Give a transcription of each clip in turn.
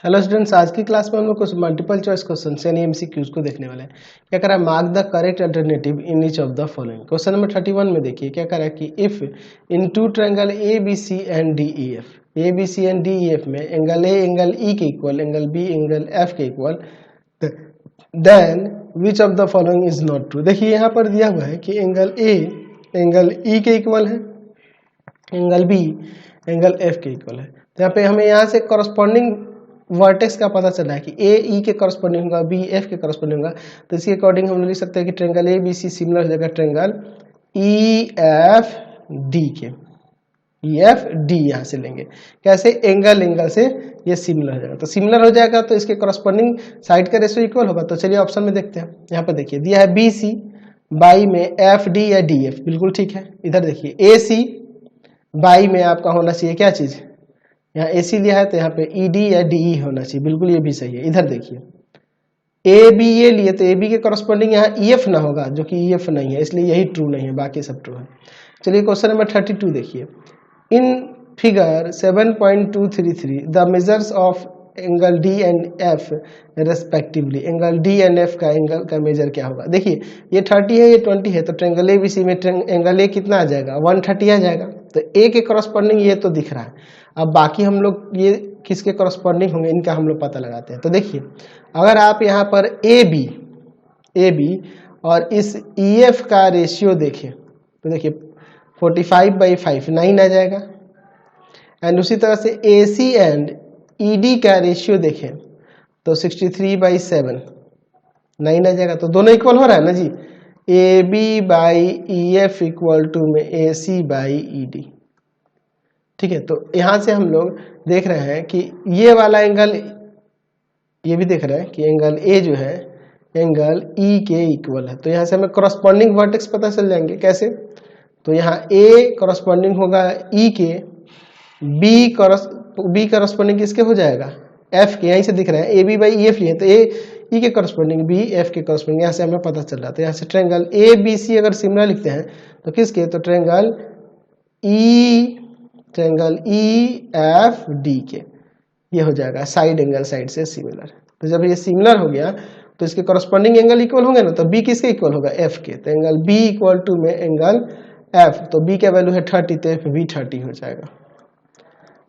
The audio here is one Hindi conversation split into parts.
हेलो स्टूडेंट्स, आज की क्लास में हम लोग कुछ मल्टीपल चॉइस क्वेश्चन यानी एमसीक्यूज को देखने वाले हैं। क्या करा है, mark the correct alternative in each of the following. Question number 31 में देखिए क्या करा है कि if in two triangle A B C and D E F में एंगल ए एंगल ई के equal, angle B angle F के equal, then which of the following is not true. देखिए यहाँ पर दिया हुआ है कि एंगल ए एंगल ई के इक्वल है, एंगल बी एंगल एफ के इक्वल है। तो यहाँ पे हमें यहाँ से कॉरस्पॉन्डिंग वर्टेक्स का पता चला है कि ए ई के करस्पॉन्डिंग होगा, बी एफ के करस्पॉन्डिंग होगा। तो इसके अकॉर्डिंग हम लोग लिख सकते हैं कि triangle A B C similar हो जाएगा ट्रायंगल ई एफ डी के। ई एफ डी यहाँ से लेंगे कैसे, एंगल एंगल से ये सिमिलर हो जाएगा। तो सिमिलर हो जाएगा तो इसके करस्पॉन्डिंग साइड का रेशियो इक्वल होगा। तो चलिए ऑप्शन में देखते हैं। यहाँ पर देखिए दिया है बी सी बाई में एफ डी या डी एफ, बिल्कुल ठीक है। इधर देखिए ए सी बाई में आपका होना चाहिए क्या चीज, यहाँ ए सी लिया है तो यहाँ पे ई डी या डी ई होना चाहिए, बिल्कुल ये भी सही है। इधर देखिए ए बी ये लिए तो ए बी के करस्पॉन्डिंग यहाँ ई एफ ना होगा, जो कि ई एफ नहीं है, इसलिए यही ट्रू नहीं है, बाकी सब ट्रू है। चलिए क्वेश्चन नंबर 32 देखिए। In figure 7.233 the measures of angle D and F respectively, angle D and F का एंगल का मेजर क्या होगा। देखिए ये 30 है, ये 20 है, तो ट्रायंगल ए बी सी में एंगल ए कितना आ जाएगा, 130 आ जाएगा। तो ए के करस्पॉन्डिंग ये तो दिख रहा है, अब बाकी हम लोग ये किसके करस्पॉन्डिंग होंगे इनका हम लोग पता लगाते हैं। तो देखिए अगर आप यहाँ पर ए बी और इस ई एफ का रेशियो देखें तो देखिए 45/5 9 आ जाएगा। एंड उसी तरह से ए सी एंड ई डी का रेशियो देखें तो 63/7 9 आ जाएगा। तो दोनों इक्वल हो रहा है ना जी, A B by E F equal to में A C by E D. ठीक है, तो यहां से हम लोग देख रहे हैं कि ये वाला एंगल, ये भी देख रहे हैं कि एंगल ए जो है एंगल ई के इक्वल है। तो यहां से हमें करस्पॉन्डिंग वर्टेक्स पता चल जाएंगे कैसे। तो यहाँ ए करस्पॉन्डिंग होगा ई के, बी करस्पॉन्डिंग किसके हो जाएगा, एफ के। यहीं से दिख रहा है A B by E F लिए तो ए ई के करस्पॉन्डिंग, बी एफ के करस्पॉन्डिंग, यहाँ से हमें पता चल रहा है। तो यहाँ से ट्रायंगल ए बी सी अगर सिमिलर लिखते हैं तो किसके, तो ट्रायंगल ई एफ डी के ये हो जाएगा साइड एंगल साइड से सिमिलर। तो जब ये सिमिलर हो गया तो इसके करस्पॉन्डिंग एंगल इक्वल होंगे ना, तो बी किसके इक्वल होगा, एफ के। तो एंगल बी इक्वल टू में एंगल एफ, तो बी का वैल्यू है 30 तो एफ भी 30 हो जाएगा।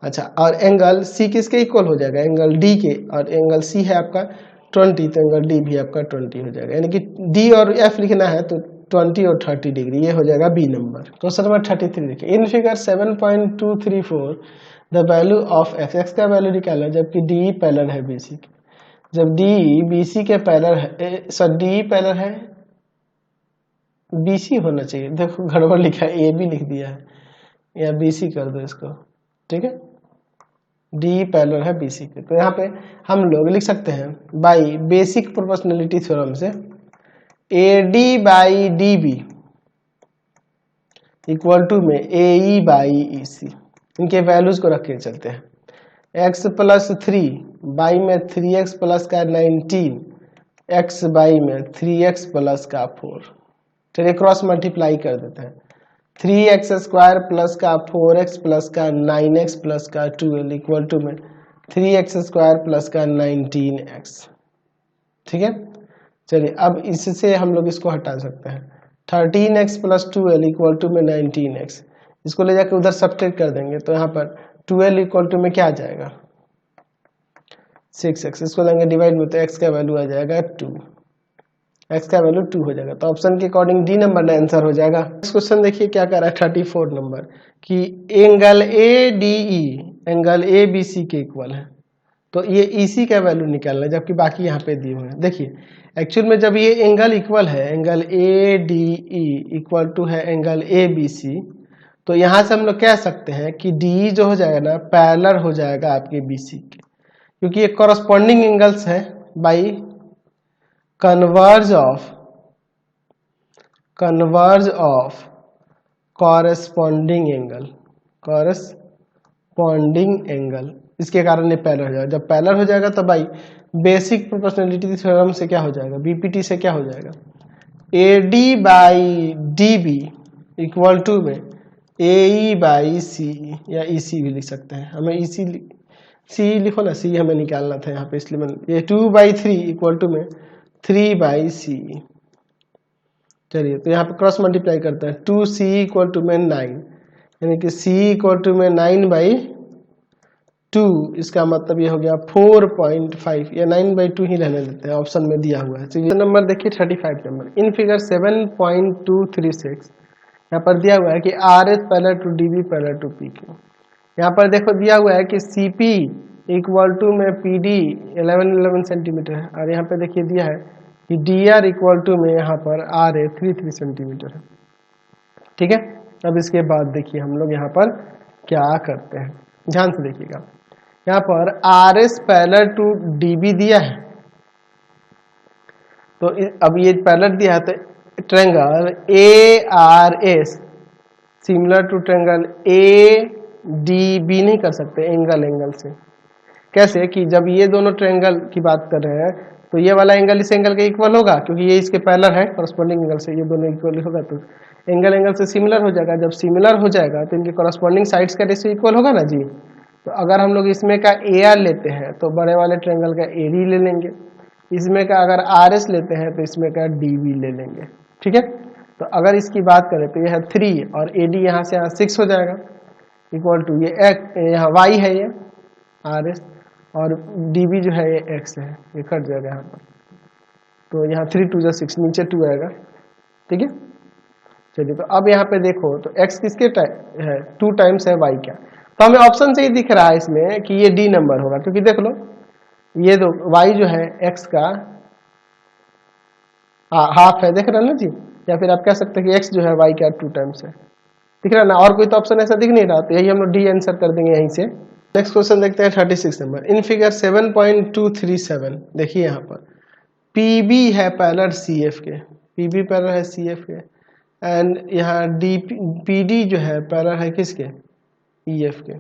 अच्छा, और एंगल सी किसके इक्वल हो जाएगा, एंगल डी के, और एंगल सी है आपका 20 तो एंगल डी भी आपका 20 हो जाएगा। यानी कि डी और एफ लिखना है तो 20 और 30 डिग्री, ये हो जाएगा बी नंबर। क्वेश्चन नंबर 33 देखिए। In figure 7.234 the value of x का वैल्यू निकाला जबकि डी पैरेलल है बी सी। जब डी बी सी के पैरेलल है, सर डी पैरेलल है बी सी होना चाहिए, देखो गड़बड़ लिखा है, ए बी लिख दिया है, या बी सी कर दो इसको, ठीक है। डी पैरेलल है बी सी के, तो यहाँ पे हम लोग लिख सकते हैं बाई बेसिक प्रोपोर्शनलिटी थ्योरम से A D by D B equal to में ए ई बाई ई सी। इनके वैल्यूज को रख के चलते हैं। x प्लस 3 बाई में 3x प्लस का 19, x बाई में 3x प्लस का 4। चलिए क्रॉस मल्टीप्लाई कर देते हैं। 3x स्क्वायर प्लस का 4x प्लस का 9x प्लस का 12 इक्वल टू में 3x स्क्वायर प्लस का 19x। ठीक है, चलिए अब इससे हम लोग इसको हटा सकते हैं। 13x प्लस 12 इक्वल टू में 19x, इसको ले जाकर उधर सब्ट्रैक्ट कर देंगे तो यहाँ पर 12 इक्वल टू में क्या आ जाएगा, 6x। इसको लेंगे डिवाइड में तो x का वैल्यू आ जाएगा 2, x का वैल्यू 2 हो जाएगा। तो ऑप्शन के अकॉर्डिंग डी नंबर आंसर हो जाएगा। नेक्स्ट क्वेश्चन देखिए क्या कर रहा है 34 नंबर कि angle A D E angle A B C के इक्वल है। तो ये ई सी का वैल्यू निकालना है, जबकि बाकी यहाँ पे दिए हुए हैं। देखिए एक्चुअल में जब ये एंगल इक्वल है, angle A D E equal to है एंगल ए बी सी, तो यहाँ से हम लोग कह सकते हैं कि डी जो हो जाएगा ना पैरेलल हो जाएगा आपके बी सी के, क्योंकि ये कॉरस्पॉन्डिंग एंगल्स है by converse of corresponding angle, इसके कारण ये पैरेलल हो जाएगा। जब पैरेलल हो जाएगा तो भाई बेसिक प्रोपोर्शनलिटी थ्योरम से क्या हो जाएगा, बीपीटी से क्या हो जाएगा, A D by D B equal to में ए ई बाई सी, या ई सी भी लिख सकते हैं। हमें ई सी सी लिखो ना, सी हमें निकालना था यहाँ पे, इसलिए मैंने ये 2/3 इक्वल टू में 3/c। चलिए तो यहाँ पे क्रॉस मल्टीप्लाई करते हैं, 2c इक्वल टू में 9, यानी कि c इक्वल टू में 9/2, इसका मतलब ये हो गया 4.5, या 9/2 ही रहने देते हैं, ऑप्शन में दिया हुआ है। तो ये नंबर देखिए 35 नंबर, इन फिगर 7.236 यहाँ पर दिया हुआ है कि RS parallel to DB parallel to PQ। यहाँ पर देखो दिया हुआ है कि CP इक्वल टू में PD 11 सेंटीमीटर है, और यहाँ पे देखिए दिया है कि DR इक्वल टू में यहाँ पर RA 3 सेंटीमीटर है। ठीक है, अब इसके बाद देखिए हम लोग यहाँ पर क्या करते हैं, ध्यान से देखिएगा। यहाँ पर RS पैरेलल टू DB दिया है, तो अब ये पैरेलल दिया है, तो triangle ARS similar to triangle ADB नहीं कर सकते एंगल से। कैसे कि जब ये दोनों ट्रायंगल की बात कर रहे हैं तो ये वाला एंगल इस एंगल के इक्वल होगा, क्योंकि ये इसके पैरेलल है, कॉरस्पॉन्डिंग एंगल से ये दोनों इक्वल होगा, तो एंगल से सिमिलर हो जाएगा। जब सिमिलर हो जाएगा तो इनके कॉरस्पॉन्डिंग साइड्स का रेशियो इक्वल होगा ना जी। तो अगर हम लोग इसमें का AR लेते हैं तो बड़े वाले ट्रायंगल का AD ले लेंगे, इसमें का अगर RS लेते हैं तो इसमें का DB ले लेंगे। ठीक है, तो अगर इसकी बात करें तो यह है 3 और AD यहाँ से यहाँ 6 हो जाएगा, इक्वल टू ये यहाँ Y है ये RS, और DB जो है ये X है, ये कट जाएगा यहाँ पर, तो यहाँ 3 2 6 नीचे 2 आएगा। ठीक है, चलिए तो अब यहाँ पे देखो तो X किसके है 2 टाइम्स है Y क्या, तो हमें ऑप्शन से ही दिख रहा है इसमें कि ये D नंबर होगा, क्योंकि देख लो ये दो Y जो है X का हाफ है, देख रहे हैं ना जी, या फिर आप कह सकते हैं कि X जो है Y का 2 टाइम्स है, दिख रहा है ना, और कोई तो ऑप्शन ऐसा दिख नहीं रहा, तो यही हम लोग D आंसर कर देंगे यहीं से। नेक्स्ट क्वेश्चन देखते हैं 36 नंबर, इन फिगर 7.237 देखिए यहाँ पर PB है पैरेलल CF के, PB पैरेलल है CF के, एंड यहाँ PD जो है पैरेलल है किसके EF के।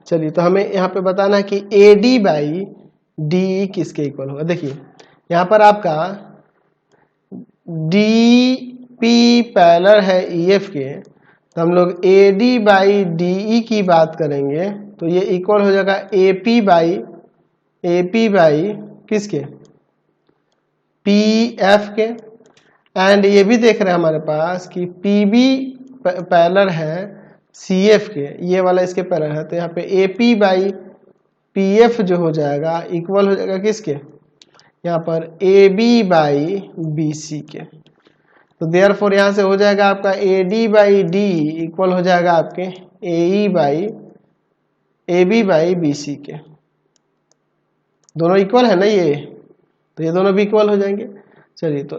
चलिए तो हमें यहाँ पे बताना है कि AD/DE किसके इक्वल होगा। देखिए यहाँ पर आपका DP पैरेलल है EF के, तो हम लोग AD/DE की बात करेंगे तो ये इक्वल हो जाएगा AP किसके PF के, एंड ये भी देख रहे हैं हमारे पास कि PB पैरेलल है CF के, ये वाला इसके पैरेलल है, तो यहाँ पे AP/PF जो हो जाएगा इक्वल हो जाएगा किसके, यहाँ पर AB/BC के। तो देयरफॉर यहाँ से हो जाएगा आपका AD/D इक्वल हो जाएगा आपके AB/BC के, दोनों इक्वल है ना ये, तो ये दोनों भी इक्वल हो जाएंगे। चलिए तो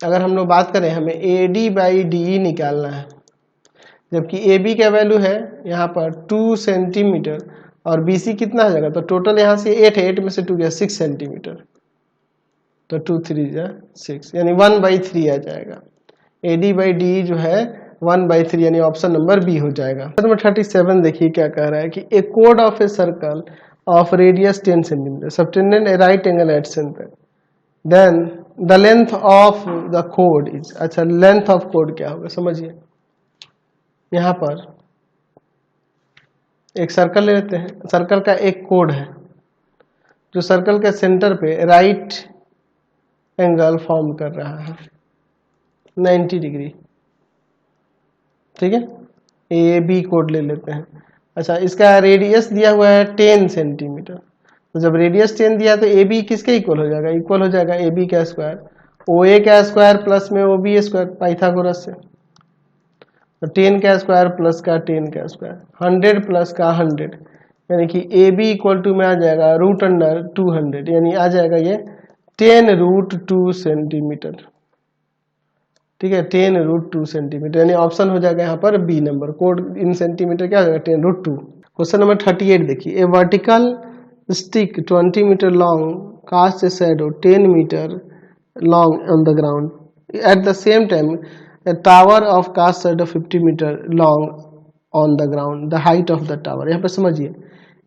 अगर हम लोग बात करें हमें AD/DE निकालना है, जबकि AB का वैल्यू है यहाँ पर 2 सेंटीमीटर और BC कितना हो जाएगा, तो टोटल यहाँ से 8 है, 8 में से 2 गया 6 सेंटीमीटर, तो 2 3 6 यानी 1/3 आ जाएगा। AD/DE जो है 1/3 यानी ऑप्शन नंबर बी हो जाएगा। नंबर 37 देखिए क्या कह रहा है कि ए कोड of a circle of radius 10 centimetre subtended a right angle at centre, then the length of the कोड इज, अच्छा लेंथ ऑफ कोड क्या होगा समझिए। यहाँ पर एक सर्कल ले लेते हैं, सर्कल का एक कोड है जो सर्कल के सेंटर पे राइट एंगल फॉर्म कर रहा है 90 डिग्री। ठीक है, AB कोड ले लेते हैं। अच्छा इसका रेडियस दिया हुआ है 10 सेंटीमीटर, तो जब रेडियस 10 दिया तो AB किसके इक्वल हो जाएगा, इक्वल हो जाएगा AB का स्क्वायर OA का स्क्वायर प्लस में OB स्क्वायर पाइथागोरस से, तो 10 का स्क्वायर प्लस का 10 का स्क्वायर 100 प्लस का 100, यानी कि AB इक्वल टू में आ जाएगा √200, यानी आ जाएगा ये 10√2 सेंटीमीटर। ठीक है, 10√2 सेंटीमीटर, यानी ऑप्शन हो जाएगा यहाँ पर बी नंबर, कोड इन सेंटीमीटर क्या हो जाएगा 10√2। क्वेश्चन नंबर 38 देखिए, a vertical stick 20 metre long cast a shadow 10 metre long on the ground, at the same time a tower of cast shadow 50 metre long on the ground, the height of the tower. यहाँ पर समझिए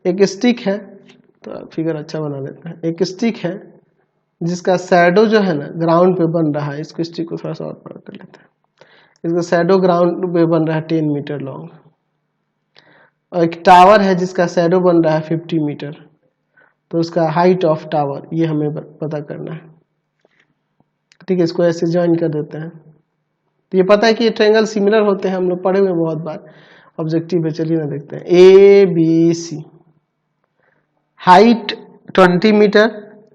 एक स्टिक है, तो फिगर अच्छा बना लेते हैं, एक स्टिक है जिसका शैडो जो है ना ग्राउंड पे बन रहा है, इसको स्टिक को थोड़ा सा और बड़ा कर लेते हैं, इसका शैडो ग्राउंड पे बन रहा है 10 मीटर लॉन्ग, और एक टावर है जिसका शैडो बन रहा है 50 मीटर, तो उसका हाइट ऑफ टावर ये हमें पता करना है। ठीक है, इसको ऐसे ज्वाइन कर देते हैं। तो ये पता है कि ये ट्रायंगल सिमिलर होते हैं, हम लोग पढ़े हुए बहुत बार ऑब्जेक्टिव पे। चलिए ना देखते हैं। A B C, height 20 metre,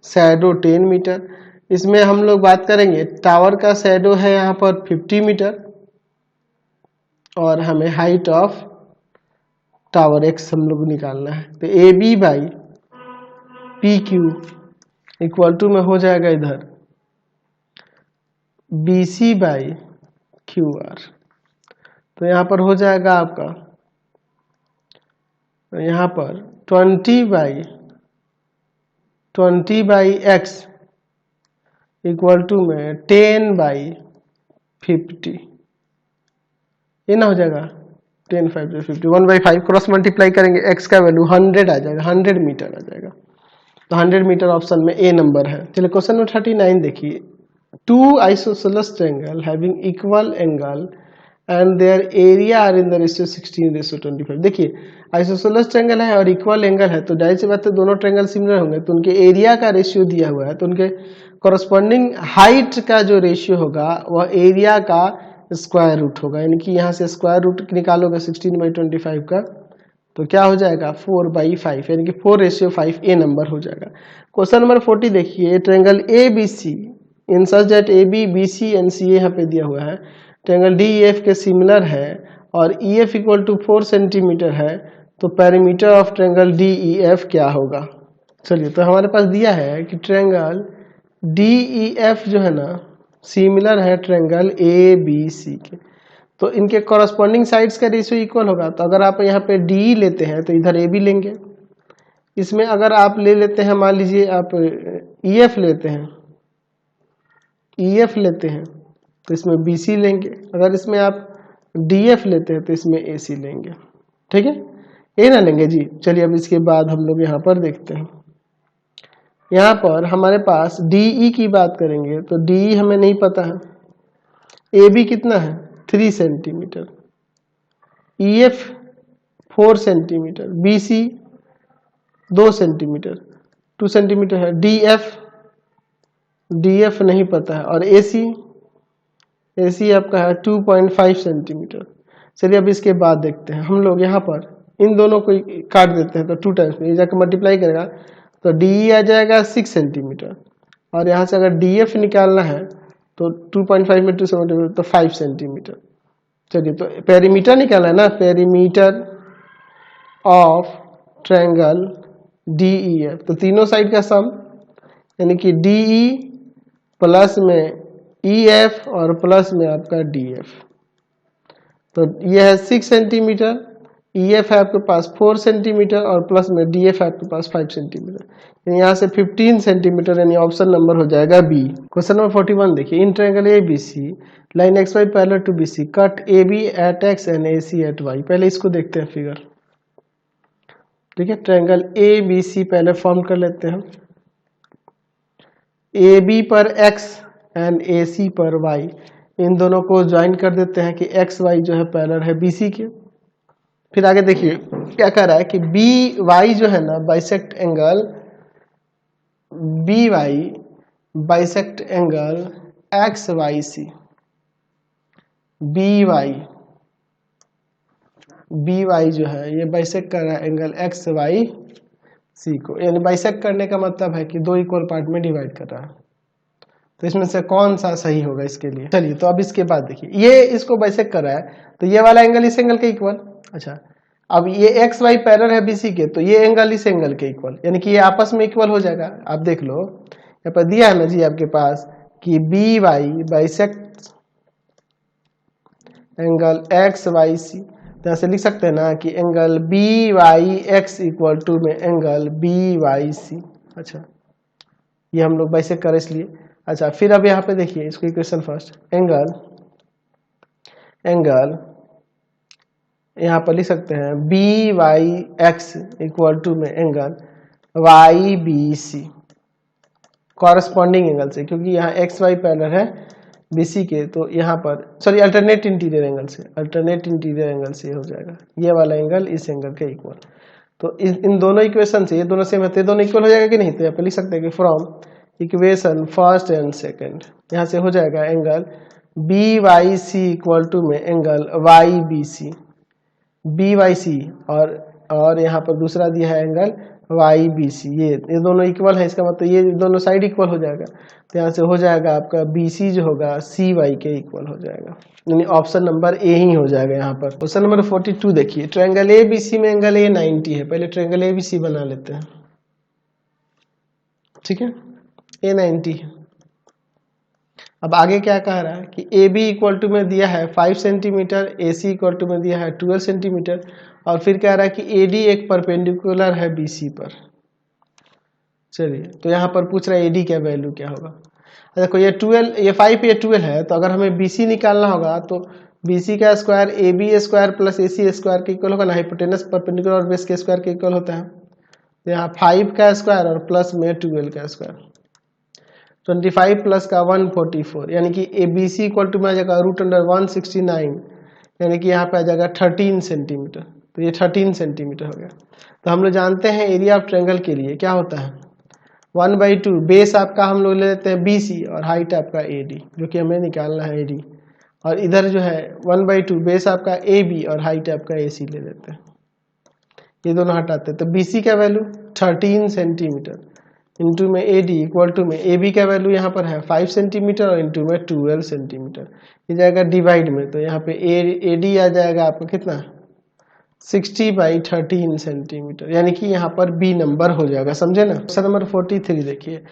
shadow 10 metre. इसमें हम लोग बात करेंगे टावर का शैडो है यहाँ पर 50 मीटर और हमें हाइट ऑफ टावर एक्स हम लोग निकालना है। तो A B by P Q equal to में हो जाएगा इधर B C by Q R. तो यहाँ पर हो जाएगा आपका यहाँ पर 20 बाई एक्स इक्वल टू में 10/50। ये ना हो जाएगा 10 5 50, 1/5 क्रॉस मल्टीप्लाई करेंगे, एक्स का वैल्यू 100 आ जाएगा, 100 मीटर आ जाएगा। तो 100 मीटर ऑप्शन में ए नंबर है। चलिए क्वेश्चन नंबर 39 देखिए। Two isosceles triangle having equal angle and their area are in the ratio 16:25। देखिए आइसोसेलेस ट्रायंगल है और इक्वल एंगल है, तो जाहिर सी बात है दोनों ट्रायंगल सिमिलर होंगे, तो उनके एरिया का रेशियो दिया हुआ है, तो उनके कॉरस्पॉन्डिंग हाइट का जो रेशियो होगा वह एरिया का स्क्वायर रूट होगा। यानी कि यहाँ से स्क्वायर रूट निकालोगे 16/25 का, तो क्या हो जाएगा 4/5, यानी कि 4:5 ए नंबर हो जाएगा। क्वेश्चन नंबर 40 देखिए। Triangle A B C in such that A B B C and C यहाँ पे दिया हुआ है, ट्रायंगल डी ई एफ के सिमिलर है और E F equal to 4 centimetre है, तो perimeter of triangle D E F क्या होगा। चलिए, तो हमारे पास दिया है कि ट्रायंगल डी ई एफ जो है ना सिमिलर है ट्रायंगल ए बी सी के, तो इनके कॉरस्पॉन्डिंग साइड्स का रेशियो इक्वल होगा। तो अगर आप यहाँ पे डी लेते हैं तो इधर ए बी लेंगे। इसमें अगर आप ले लेते हैं, मान लीजिए आप ई एफ लेते हैं, ई एफ लेते हैं तो इसमें बी सी लेंगे। अगर इसमें आप डी एफ लेते हैं तो इसमें ए सी लेंगे। ठीक है, ए ना लेंगे जी। चलिए अब इसके बाद हम लोग यहाँ पर देखते हैं। यहाँ पर हमारे पास डी ई की बात करेंगे तो डी ई हमें नहीं पता है। ए बी कितना है 3 centimetre, E F 4 centimetre, B C 2 centimetre, 2 centimetre है। डी एफ नहीं पता है और ए सी आपका है 2.5 सेंटीमीटर। चलिए अब इसके बाद देखते हैं। हम लोग यहाँ पर इन दोनों को काट देते हैं, तो 2 टाइम्स में जाकर मल्टीप्लाई करेगा तो डी आ जाएगा 6 सेंटीमीटर और यहाँ से अगर डी एफ निकालना है तो 2.5 में 2 सेंटीमीटर तो 5 सेंटीमीटर। चलिए, तो पेरीमीटर निकालना है ना, perimeter of triangle D E F, तो तीनों साइड का सम यानी कि डी ई प्लस में ई एफ और प्लस में आपका डी एफ। तो ये है 6 सेंटीमीटर, ई एफ है आपके पास 4 सेंटीमीटर और प्लस में डी एफ है आपके पास 5 सेंटीमीटर। यहाँ से 15 सेंटीमीटर, यानी ऑप्शन नंबर हो जाएगा बी। क्वेश्चन नंबर 41 देखिए। In triangle A B C line X Y parallel to B C, cut A B at X and A C at Y. पहले इसको देखते हैं फिगर। ठीक है, ट्रायंगल ए बी सी पहले फॉर्म कर लेते हैं। ए बी पर एक्स एंड ए सी पर वाई, इन दोनों को ज्वाइन कर देते हैं कि एक्स वाई जो है पैरेलल है बी सी के। फिर आगे देखिए क्या कर रहा है कि बी वाई जो है ना bisect angle B Y bisect angle X Y C. B Y जो है ये बाइसेक्ट कर रहा है एंगल एक्स वाई सी को, यानी बाइसेक्ट करने का मतलब है कि दो इक्वल पार्ट में डिवाइड कर रहा है। तो इसमें से कौन सा सही होगा इसके लिए। चलिए, तो अब इसके बाद देखिए, ये इसको बाइसेक्ट कर रहा है तो ये वाला एंगल इस एंगल के इक्वल। अच्छा, अब ये एक्स वाई पैरेलल है बीसी के, तो ये एंगल इस एंगल के इक्वल, यानी कि ये आपस में इक्वल हो जाएगा। आप देख लो यहाँ पर दिया है ना जी आपके पास कि B Y bisect angle X Y C, तो यहाँ से लिख सकते हैं ना कि angle B Y X equal to में एंगल बी वाई सी। अच्छा, ये हम लोग बाइसेक्ट करें इसलिए। अच्छा, फिर अब यहाँ पे देखिए इसको इक्वेशन फर्स्ट, एंगल यहाँ पर लिख सकते हैं B Y X equal to में angle Y B C, corresponding angle से, क्योंकि यहाँ एक्स वाई पैरेलल है BC के, तो यहाँ पर सॉरी अल्टरनेट इंटीरियर एंगल से, अल्टरनेट इंटीरियर एंगल से हो जाएगा ये वाला एंगल इस एंगल के इक्वल। तो इन दोनों इक्वेशन से ये दोनों सेम है, दोनों इक्वल हो जाएगा कि नहीं? तो यहाँ पे लिख सकते हैं कि from equation first and second यहाँ से हो जाएगा एंगल BYC इक्वल टू में एंगल YBC, BYC और यहाँ पर दूसरा दिया है एंगल YBC, ये दोनों इक्वल है, इसका मतलब ये दोनों साइड इक्वल हो जाएगा। तो यहाँ से हो जाएगा आपका BC जो होगा CY के इक्वल हो जाएगा, यानी ऑप्शन नंबर ए ही हो जाएगा यहाँ पर। क्वेश्चन नंबर 42 देखिए, ट्रायंगल ABC में एंगल A 90 है, पहले ट्रायंगल ABC बना लेते हैं, ठीक है, A 90 है। अब आगे क्या कह रहा है कि AB इक्वल टू में दिया है 5 सेंटीमीटर, AC इक्वल टू में दिया है 12 सेंटीमीटर, और फिर कह रहा है कि AD एक परपेंडिकुलर है BC पर। चलिए, तो यहाँ पर पूछ रहा है AD क्या वैल्यू क्या होगा। देखो ये 12, ये 5 ये 12 है, तो अगर हमें BC निकालना होगा तो BC का square AB square plus AC square के इक्वल होगा ना, हाइपोटेनस परपेंडिकुलर और बेस के स्क्वायर के इक्वल होता है। तो यहाँ 5 का स्क्वायर और प्लस में 12 का स्क्वायर, 25 प्लस का 144, यानी कि ABC इक्वल टू में आ जाएगा √169, यानी कि यहाँ पे आ जाएगा 13 सेंटीमीटर। तो ये 13 सेंटीमीटर हो गया। तो हम लोग जानते हैं एरिया ऑफ ट्रायंगल के लिए क्या होता है 1/2, बेस आपका हम लोग ले लेते हैं BC और हाइट आपका AD, जो कि हमें निकालना है AD, और इधर जो है 1/2 बेस आपका AB और हाइट आपका AC ले लेते हैं, ये दोनों हटाते हैं। तो BC का वैल्यू 13 सेंटीमीटर इंटू में AD इक्वल टू में AB का वैल्यू यहाँ पर है 5 सेंटीमीटर और इंटू में 12 सेंटीमीटर, ये जाएगा डिवाइड में। तो यहाँ पे AD आ जाएगा आपका कितना 60/13 सेंटीमीटर, यानी कि यहाँ पर B नंबर हो जाएगा, समझे ना। क्वेश्चन नंबर 43 देखिए,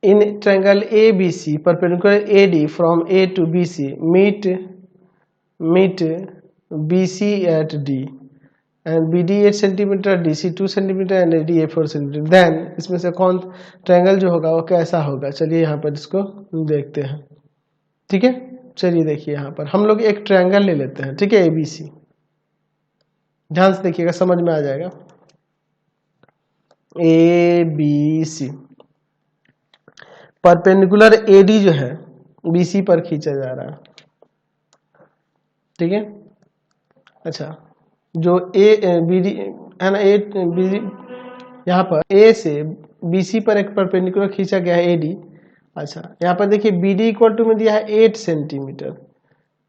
in triangle ABC perpendicular AD from A to BC meet BC at D and BD 8 सेंटीमीटर, DC 2 सेंटीमीटर एंड AD 4 सेंटीमीटर, देन इसमें से कौन ट्रायंगल जो होगा वो कैसा होगा। चलिए यहाँ पर इसको देखते हैं, ठीक है। चलिए देखिए, यहाँ पर हम लोग एक ट्रायंगल ले लेते हैं, ठीक है, ABC, ध्यान से देखिएगा समझ में आ जाएगा। ABC परपेंडिकुलर AD जो है BC पर खींचा जा रहा है, ठीक है। अच्छा, जो BD है ना, BD यहाँ पर A से BC पर एक परपेंडिकुलर खींचा गया है AD। अच्छा, यहाँ पर देखिए BD इक्वल टू में दिया है 8 सेंटीमीटर,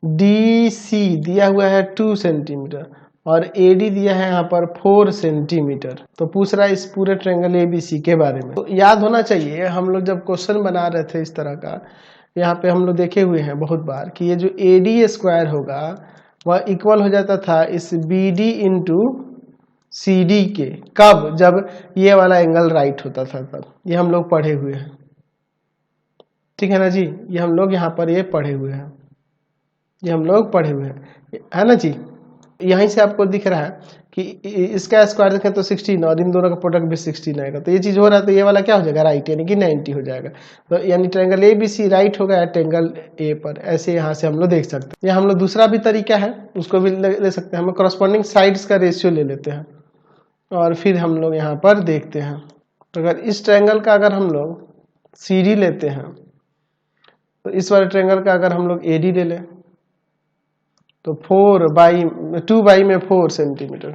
DC दिया हुआ है 2 सेंटीमीटर और AD दिया है यहाँ पर 4 सेंटीमीटर। तो पूछ रहा है इस पूरे ट्रायंगल ABC के बारे में। तो याद होना चाहिए, हम लोग जब क्वेश्चन बना रहे थे इस तरह का, यहाँ पे हम लोग देखे हुए हैं बहुत बार कि ये जो AD स्क्वायर होगा वह इक्वल हो जाता था इस BD इंटू CD के, कब, जब ये वाला एंगल राइट होता था तब। ये हम लोग पढ़े हुए हैं, ठीक है ना जी, ये हम लोग यहाँ पर ये पढ़े हुए हैं, ये हम लोग पढ़े हुए हैं, है ना जी। यहीं से आपको दिख रहा है कि इसका स्क्वायर देखें तो 16 और इन दोनों का प्रोडक्ट भी 16 आएगा। तो ये चीज हो रहा है, तो ये वाला क्या हो जाएगा राइट, यानी कि 90 हो जाएगा। तो यानी ट्रायंगल ABC राइट होगा ट्रायंगल A पर, ऐसे यहाँ से हम लोग देख सकते हैं। या हम लोग दूसरा भी तरीका है, उसको भी ले सकते हैं। हम कॉरस्पॉन्डिंग साइड्स का रेशियो ले लेते हैं और फिर हम लोग यहाँ पर देखते हैं। तो अगर इस ट्रायंगल का अगर हम लोग CD लेते हैं, तो इस वाले ट्रायंगल का अगर हम लोग AD ले लें तो 2/4 सेंटीमीटर,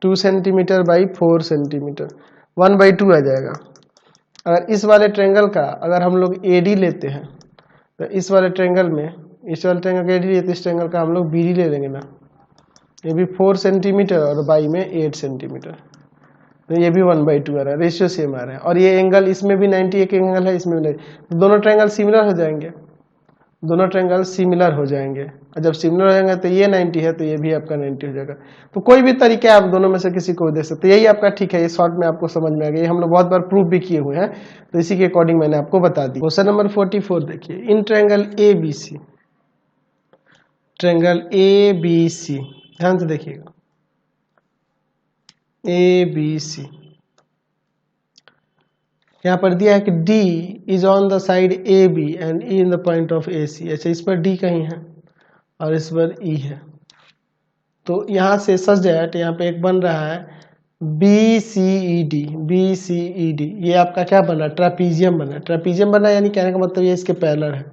2 सेंटीमीटर बाई 4 सेंटीमीटर, 1/2 आ जाएगा। अगर इस वाले ट्रायंगल का अगर हम लोग AD लेते हैं, तो इस वाले ट्रायंगल में, इस वाले ट्रायंगल का AD लेते हैं, इस ट्रायंगल का हम लोग BD ले लेंगे ना, ये भी 4 सेंटीमीटर और बाई में 8 सेंटीमीटर, तो ये भी 1/2 आ रहा है, रेशियो सेम आ रहा है। और ये एंगल इसमें भी 90 एक एंगल है, इसमें भी 90, दोनों ट्रायंगल सिमिलर हो जाएंगे, दोनों ट्रायंगल सिमिलर हो जाएंगे। और जब सिमिलर हो जाएंगे तो ये 90 है तो ये भी आपका 90 हो जाएगा। तो कोई भी तरीका है, आप दोनों में से किसी को दे सकते हैं, यही आपका ठीक है। ये शॉर्ट में आपको समझ में आ गया, हम लोग बहुत बार प्रूफ भी किए हुए हैं, तो इसी के अकॉर्डिंग मैंने आपको बता दी। क्वेश्चन नंबर 44 देखिए, in triangle ABC, triangle ABC ध्यान से देखिएगा, ABC यहाँ पर दिया है कि D is on the side AB and E in the point of AC। अच्छा, इस पर D कहीं है और इस पर E है, तो यहाँ से सच जाए तो यहाँ पे एक बन रहा है BCED, BCED, ये आपका क्या बना, ट्रापीजियम बना। ट्रापीजियम बना यानी कहने का मतलब ये इसके पैरेलल है,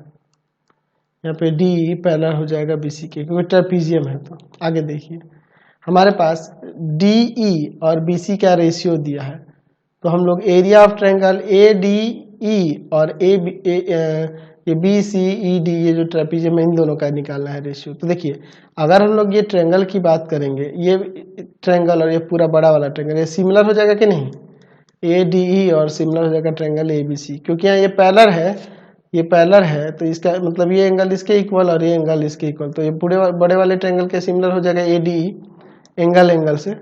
यहाँ पे डी पैरेलल हो जाएगा बीसी के, क्योंकि ट्रेपीजियम है। तो आगे देखिए हमारे पास डीई और बीसी का रेशियो दिया है, तो हम लोग area of triangle A D E और ये बी सी ई डी, ये जो ट्रेपीजियम है, इन दोनों का निकालना है रेशियो। तो देखिए अगर हम लोग ये ट्रायंगल की बात करेंगे, ये ट्रायंगल और ये पूरा बड़ा वाला ट्रायंगल, ये सिमिलर हो जाएगा कि नहीं, ए डी ई और सिमिलर हो जाएगा ट्रायंगल ए बी सी, क्योंकि यहाँ ये पैरेलल है, ये पैरेलल है, तो इसका मतलब ये एंगल इसके इक्वल और ये एंगल इसके इक्वल, तो ये पूरे बड़े वाले ट्रायंगल के सिमिलर हो जाएगा A D E, angle angle से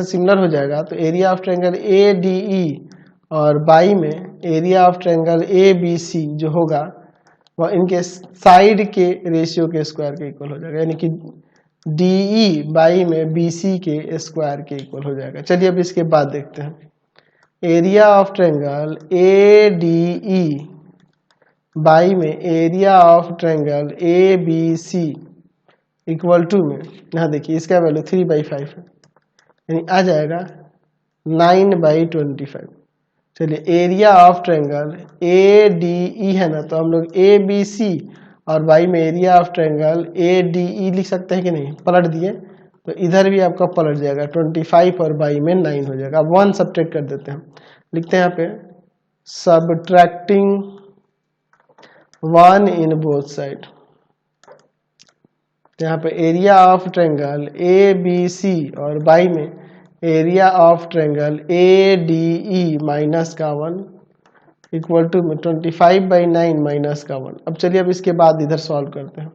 सिमिलर हो जाएगा। तो area of triangle A D E और बाई में area of triangle A B C जो होगा वह इनके साइड के रेशियो के स्क्वायर के इक्वल हो जाएगा, यानी कि डी ई बाई में बी सी के स्क्वायर के इक्वल हो जाएगा। चलिए अब इसके बाद देखते हैं area of triangle A D E by में area of triangle A B C equal to में, यहाँ देखिए इसका वैल्यू 3/5 है, यानी आ जाएगा 9/25। चलिए area of triangle A D ई है ना, तो हम लोग ए बी सी और बाई में area of triangle A D ई लिख सकते हैं कि नहीं, पलट दिए तो इधर भी आपका पलट जाएगा, 25 और बाई में 9 हो जाएगा। अब 1 सब्ट्रैक्ट कर देते हैं, लिखते हैं यहाँ पे सब्ट्रैक्टिंग 1 इन बोथ साइड। यहाँ पे area of triangle A B C और बाई में area of triangle A D E minus का 1 इक्वल टू में 25/9 माइनस का 1। अब चलिए अब इसके बाद इधर सॉल्व करते हैं।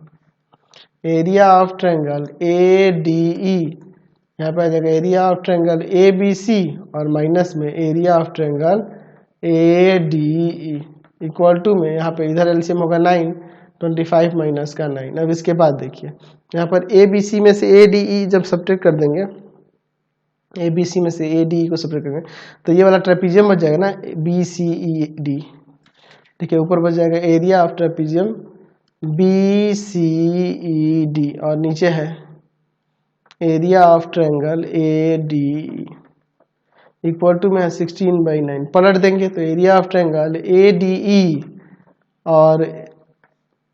Area of triangle A D E, यहाँ पे आ जाएगा area of triangle A B C और माइनस में area of triangle A D E equal to में, यहाँ पे इधर एलसीएम होगा 9, 25 माइनस का 9। अब इसके बाद देखिए यहाँ पर ए बी सी में से ए डी ई जब सब्ट्रैक्ट कर देंगे, ए बी सी में से ए डी ई को सब्ट्रैक्ट करेंगे तो ये वाला ट्रेपीजियम बच जाएगा ना, बी सी ई डी, ठीक है, ऊपर बच जाएगा area of trapezium B C E D और नीचे है area of triangle A D E equal to में 16/9। पलट देंगे तो area of triangle A D E और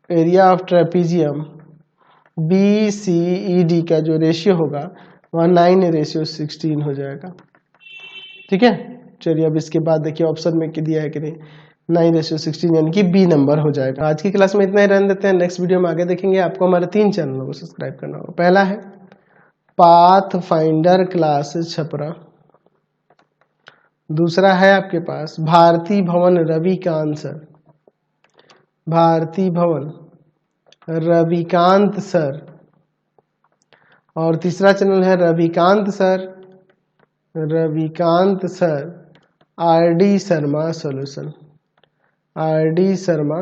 area of trapezium B C E D का जो रेशियो होगा वह 9/16 हो जाएगा, ठीक है। चलिए अब इसके बाद देखिए ऑप्शन में दिया है कि नहीं, 9/16 यानी कि बी नंबर हो जाएगा। आज की क्लास में इतना ही रहने देते हैं, नेक्स्ट वीडियो में आगे देखेंगे। आपको हमारे 3 चैनलों को सब्सक्राइब करना होगा। पहला है पाथ फाइंडर क्लास छपरा, दूसरा है आपके पास भारती भवन रविकांत सर, भारती भवन रविकांत सर, और तीसरा चैनल है Ravikant sir R D Sharma solution, R D Sharma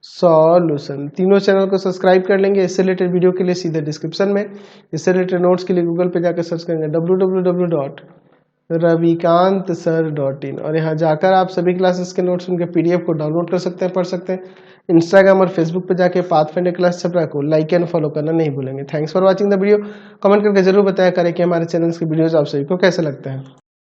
solution. तीनों चैनल को सब्सक्राइब कर लेंगे। इससे रिलेटेड वीडियो के लिए सीधे डिस्क्रिप्शन में, इससे रिलेटेड नोट्स के लिए गूगल पे जाकर सर्च करेंगे www.ravikantsir.in और यहाँ जाकर आप सभी क्लासेस के नोट्स उनके पीडीएफ को डाउनलोड कर सकते हैं, पढ़ सकते हैं। इंस्टाग्राम और फेसबुक पे जाके पाथफाइंडर क्लास छपरा को लाइक एंड फॉलो करना नहीं भूलेंगे। Thanks for watching the video. Comment करके जरूर बताया करें कि हमारे चैनल्स के वीडियोस आप सभी को कैसे लगते हैं।